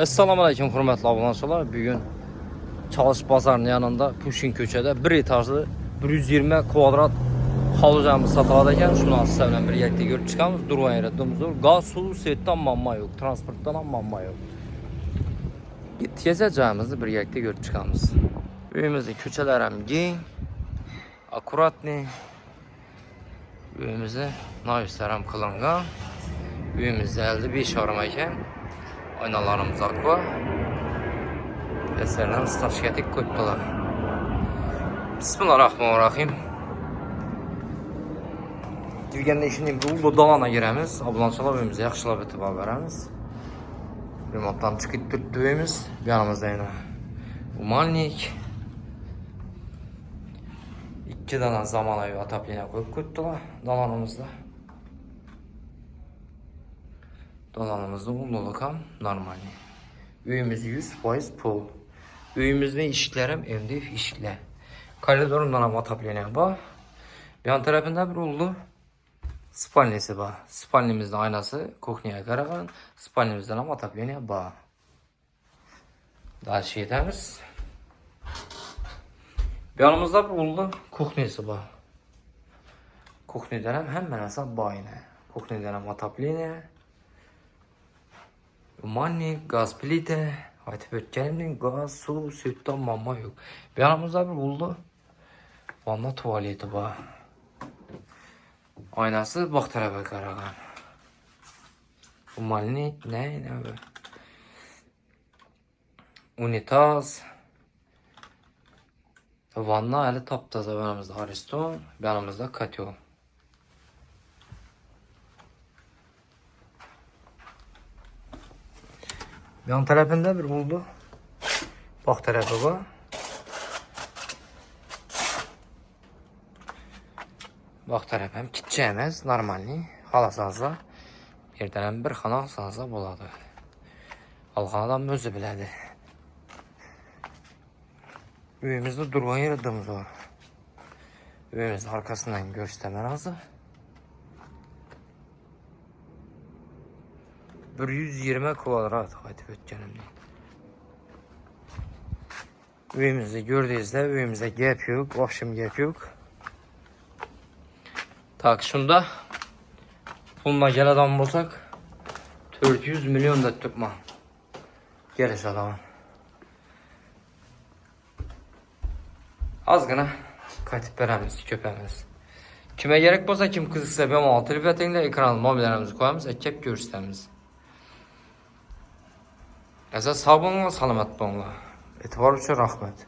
Assalamu alaykum hurmatli obunachilar. Bugun Çalış bazarının yanında Pushkin ko'chada 1 etajli 120 kvadrat hovuzamiz sotiladi ekan. Shuni sizlar bilan birgalikda ko'rib chiqamiz. Durgan yeradimiz zo'r. Gaz, suv, svetdan muammo yo'q, transportdan ham muammo yo'q. Yetkazib joyimizni birgalikda ko'rib chiqamiz. Uyimizning ko'chalari ham keng, akkuratniy. Uyimizni noyuslar ham qilingan. Uyimizda 55 yarim ekan. Aynalarımız akva. Eserler starşketik koydular. Bismillahirrahmanirrahim. Girgende işini bu dalana giremiz. Ablançalar evimize yaxşılab etibab veremiz. Remontdan çıkıp dürttüğümüz bir yanımızda yine umalnik. 2 tane zamanayı ataplığına koyup koydular dalanımızda. Dolanımızda umluluk ham normal. Uyumuz 100% pul. Uyumuzda işlerim MDF işle. Koridorundan ham atapleniyor bu. Bir yan tarafında bir oldu. Spalnisi bu. Spalnimizde aynası kuxniyaga qaragan. Spalnimizdan ham atapleniyor bu. Daha şey etamiz. Bir yanımızda bir oldu. Kuxnisi bu. Kuxniyadan ham hamma narsa bu ayna. Kuxniyadan ham atapleniyor. Umannik, gaz plita, aytib o'tganimdek gaz, suv, svetdan muammo yo'q. Bu yanımızda bir oldu. Vanna tuvaleti bu. Aynası bak tarafa qaragan. Umannik ne bu? Unitaz. Vanna hali taptaza bu yanımızda Ariston, bu yanımızda Katyol. Yan tarafında bir buldu. Bak tarafı bu. Bak tarafı hem kitçemez normalni. Halasansa yerden bir xana alsansa buladı. Alğan adam özü bilədi. Uyumuzda durgan yeridimiz var. Uyumuzda arkasından gösterme lazım. 120 kvadrat aytib o'tganimdek. Uyimizni gördüğünüzde uyimizde gap yok, vahşim gap yok. Tak şunda puluna gel adam bulsak 400 milyon da tutma. Geliş adamın. Azgına katip veremiz, köpemiz. Kime gerek bolsa kim kızıksa benim altı rüfetinde ekran mobillerimizi koyamız, ekip görürsemiz. Sağ olun, salamat olun. Etibar üçün rahmet.